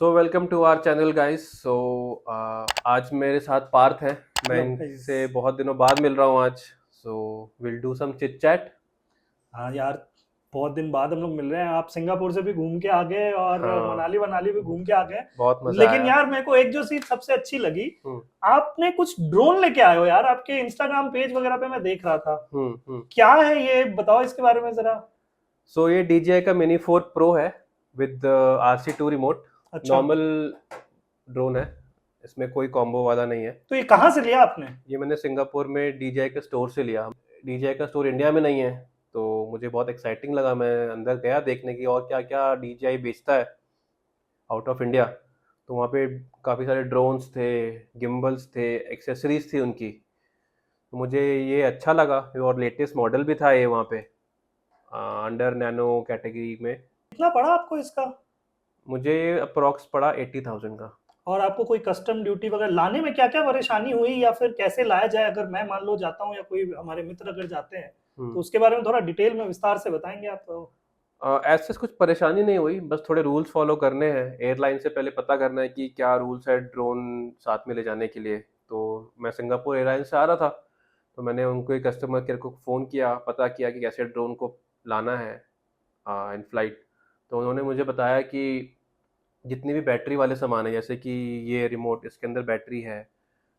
So welcome to our channel guys. आज मेरे साथ पार्थ है। मैं हेलो गाइस। इनसे बहुत दिनों बाद मिल रहा हूँ आज। So will do some chit chat. हाँ यार, बहुत दिन बाद हम लोग मिल रहे हैं। आप सिंगापुर से भी घूम के आ गए और हाँ, मनाली वनाली भी घूम के आ गए। बहुत मज़ा लेकिन आया। यार मेरे को एक जो चीज सबसे अच्छी लगी, हम्म। आपने कुछ ड्रोन लेके आए हो यार। आपके इंस्टाग्राम पेज वगैरह पे मैं देख रहा था। हम्म। क्या है ये, बताओ इसके बारे में जरा। सो ये DJI का मिनी 4 प्रो है विद RC2 रिमोट। अच्छा, नॉर्मल ड्रोन है, इसमें कोई कॉम्बो वाला नहीं है। तो ये कहाँ से लिया आपने? ये मैंने सिंगापुर में DJI के स्टोर से लिया। DJI का स्टोर इंडिया में नहीं है, तो मुझे बहुत एक्साइटिंग लगा। मैं अंदर गया देखने की और क्या क्या DJI बेचता है आउट ऑफ इंडिया। तो वहाँ पे काफ़ी सारे ड्रोन्स थे, गिम्बल्स थे, एक्सेसरीज थी उनकी। तो मुझे ये अच्छा लगा और लेटेस्ट मॉडल भी था ये वहाँ पे अंडर नैनो कैटेगरी में। कितना पड़ा आपको इसका? मुझे अप्रॉक्स पड़ा 80,000 का। और आपको कोई कस्टम ड्यूटी वगैरह लाने में क्या क्या परेशानी हुई, या फिर कैसे लाया जाए? अगर मैं मान लो जाता हूँ या कोई हमारे मित्र अगर जाते हैं, तो हम्म। उसके बारे में थोड़ा डिटेल में विस्तार से बताएंगे आप तो। ऐसे कुछ परेशानी नहीं हुई, बस थोड़े रूल्स फॉलो करने हैं। एयरलाइन से पहले पता करना है कि क्या रूल्स है ड्रोन साथ में ले जाने के लिए। तो मैं सिंगापुर एयरलाइन से आ रहा था, तो मैंने उनको एक कस्टमर केयर को फ़ोन किया, पता किया कि कैसे ड्रोन को लाना है इन फ्लाइट। तो उन्होंने मुझे बताया कि जितने भी बैटरी वाले सामान है, जैसे कि ये रिमोट, इसके अंदर बैटरी है।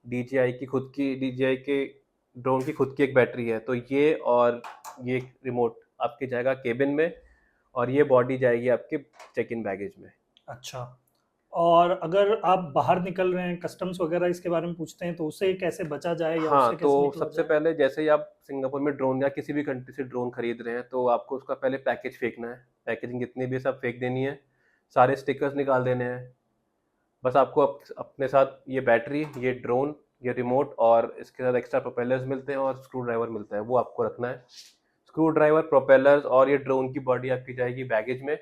DJI के ड्रोन की खुद की एक बैटरी है, तो ये और ये रिमोट आपके जाएगा केबिन में, और ये बॉडी जाएगी आपके चेक इन बैगेज में। अच्छा। और अगर आप बाहर निकल रहे हैं, कस्टम्स वगैरह इसके बारे में पूछते हैं, तो उससे कैसे बचा जाए या हाँ, उससे तो कैसे निकला सबसे जाए? पहले जैसे ही आप सिंगापुर में ड्रोन या किसी भी कंट्री से ड्रोन खरीद रहे हैं, तो आपको उसका पहले पैकेज फेंकना है। पैकेजिंग जितनी भी है सब फेंक देनी है, सारे स्टिकर्स निकाल देने हैं। बस आपको अपने साथ ये बैटरी, ये ड्रोन, ये रिमोट और इसके साथ एक्स्ट्रा प्रोपेलर्स मिलते हैं और स्क्रू ड्राइवर मिलता है, वो आपको रखना है। स्क्रू ड्राइवर, प्रोपेलर्स और ये ड्रोन की बॉडी आपकी जाएगी बैगेज में।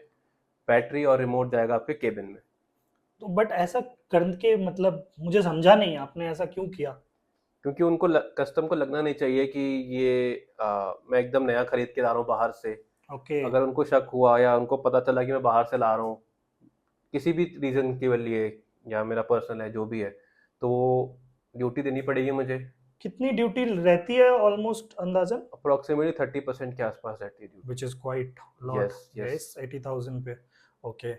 बैटरी और रिमोट जाएगा आपके केबिन में। तो बट ऐसा करके मतलब मुझे समझा नहीं, आपने ऐसा क्यों किया? क्योंकि उनको कस्टम को लगना नहीं चाहिए कि ये मैं एकदम नया खरीद के ला रहा हूँ बाहर से। ओके। अगर उनको शक हुआ या उनको पता चला कि मैं बाहर से ला रहा हूँ किसी भी रीज़न के लिए, या मेरा पर्सनल है जो भी है, तो ड्यूटी देनी पड़ेगी मुझे। कितनी ड्यूटी रहती है ऑलमोस्ट अंदाजन? अप्रोक्सीमेटली 30% के आसपास रहती है duty. Which is quite lot. Yes yes. Yes, 80,000 पे। ओके।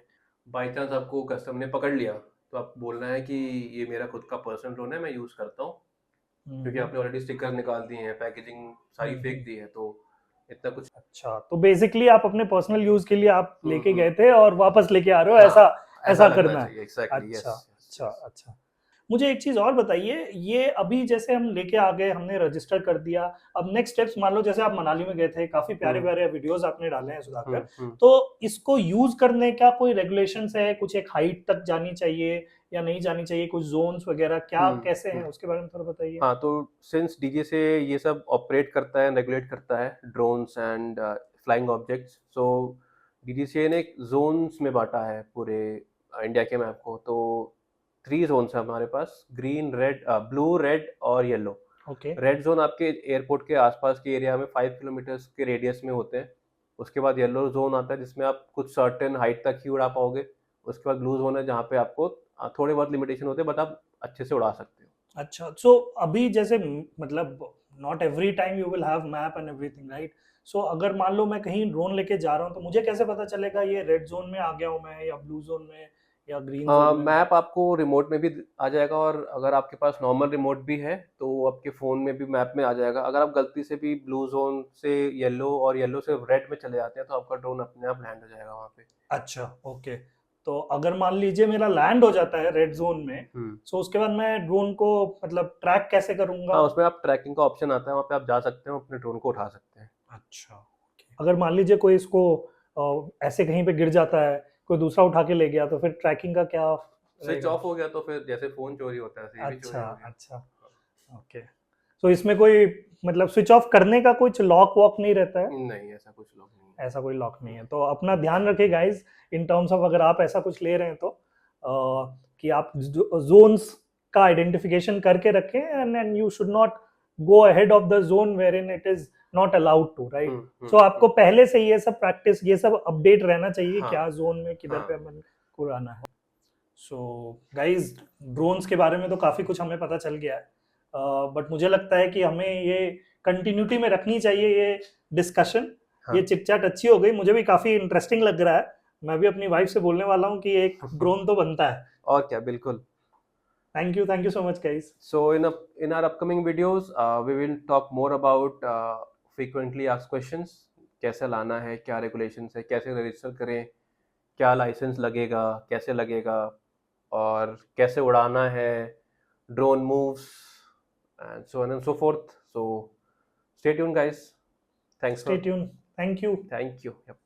बाई चांस आपको कस्टम ने पकड़ लिया, तो आप बोलना है कि ये मेरा खुद का पर्सनल ड्रोन है, मैं यूज़ करता हूँ। क्योंकि हम्म। आपने ऑलरेडी स्टिकर निकाल दिए हैं, पैकेजिंग सारी फेंक हम्म। दी है, तो इतना कुछ। अच्छा, तो बेसिकली आप अपने पर्सनल यूज के लिए आप लेके हम्म। गए थे और वापस लेके आ रहे हो, ऐसा? हाँ, ऐसा ऐसा लगना करना है? चाहिए। एग्जैक्टली, अच्छा। यस यस अच्छा। यस। अच्छा। मुझे एक चीज और बताइए, ये अभी जैसे हम लेके आ गए, हमने रजिस्टर कर दिया। अब नेक्स्ट स्टेप्स, मान लो जैसे आप मनाली में गए थे, काफी प्यारे हम्म प्यारे वीडियोस आपने डाले हैं सुधाकर। हम्म। तो इसको यूज करने का कोई रेगुलेशंस है? कुछ एक हाइट तक जानी चाहिए या नहीं जानी चाहिए? कुछ जोन्स वगैरह क्या कैसे हैं, हम्म। उसके बारे में थोड़ा बताइए। हाँ, तो सिंस डीजे से ये सब ऑपरेट करता है, रेगुलेट करता है drones and flying objects, so DGCA ने एक जोन्स में बांटा है पूरे इंडिया के मैप को। तो 3 जोन्स हैं हमारे पास: ग्रीन, रेड, ब्लू, रेड और येलो। ओके। रेड जोन आपके एयरपोर्ट के आसपास के एरिया में 5 किलोमीटर्स के रेडियस में होते हैं। उसके बाद येलो जोन आता है जिसमें आप कुछ सर्टेन हाइट तक ही उड़ा पाओगे। उसके बाद ब्लू जोन है जहाँ पे आपको थोड़े बहुत लिमिटेशन होते हैं, बट आप अच्छे से उड़ा सकते हो। अच्छा, सो अभी जैसे मतलब not every time you will have map and everything, right? So अगर मान लो मैं कहीं ड्रोन लेके जा रहा हूँ, तो मुझे कैसे पता चलेगा ये रेड जोन में आ गया हूँ मैं, या ब्लू जोन में, या ग्रीन जोन में? मैप आपको रिमोट में भी आ जाएगा, और अगर आपके पास नॉर्मल रिमोट भी है तो आपके फ़ोन में भी मैप में आ जाएगा। अगर आप गलती से भी ब्लू जोन से येलो और येलो से रेड में चले जाते हैं, तो आपका ड्रोन अपने आप लैंड हो जाएगा वहाँ पे। अच्छा। ओके। तो अगर मान लीजिए मेरा लैंड हो जाता है रेड जोन में, हम्म। सो उसके बाद मैं ड्रोन को मतलब ट्रैक कैसे करूंगा? हाँ, उसमें आप ट्रैकिंग का ऑप्शन आता है, वहाँ पे आप जा सकते हैं, अपने ड्रोन को उठा सकते हैं। अच्छा। ओके। अगर मान लीजिए कोई इसको ऐसे कहीं पे गिर जाता है, कोई दूसरा उठा के ले गया, तो फिर ट्रैकिंग का क्या स्विच रहेगा? ऑफ हो गया तो फिर जैसे फ़ोन चोरी होता है, ऐसे ये भी अच्छा। चोरी हो गया। अच्छा। ओके। तो इसमें कोई मतलब स्विच ऑफ करने का कुछ लॉक वॉक नहीं रहता है? नहीं, ऐसा कुछ लोग नहीं है। ऐसा कोई लॉक नहीं है, तो अपना ध्यान रखिए गाइस। इन टर्म्स ऑफ अगर आप ऐसा कुछ ले रहे हैं, तो कि आप जोन्स का आइडेंटिफिकेशन करके रखें, and you should not go ahead of the zone wherein it is not allowed to, right? So आपको हम्म। पहले से ये सब प्रैक्टिस, ये सब अपडेट रहना चाहिए, हाँ क्या जोन में किधर हाँ। पे अपन को आना है। सो गाइज, ड्रोन्स के बारे में तो काफ़ी कुछ हमें पता चल गया है, बट मुझे लगता है कि हमें ये कंटिन्यूटी में रखनी चाहिए ये डिस्कशन। हाँ ये चिटचैट अच्छी हो गई, मुझे भी काफ़ी इंटरेस्टिंग लग रहा है। मैं भी अपनी वाइफ से बोलने वाला हूँ कि एक ड्रोन तो बनता है। और क्या, बिल्कुल। Thank you so much guys. So in our upcoming videos, we will talk more about frequently asked questions. कैसे लाना है, क्या regulations है, कैसे रजिस्टर करें, क्या लाइसेंस लगेगा, कैसे लगेगा, और कैसे उड़ाना है, drone moves, and so on and so forth. So stay tuned, guys. Thanks stay for tune, thank you. thank you. Yep.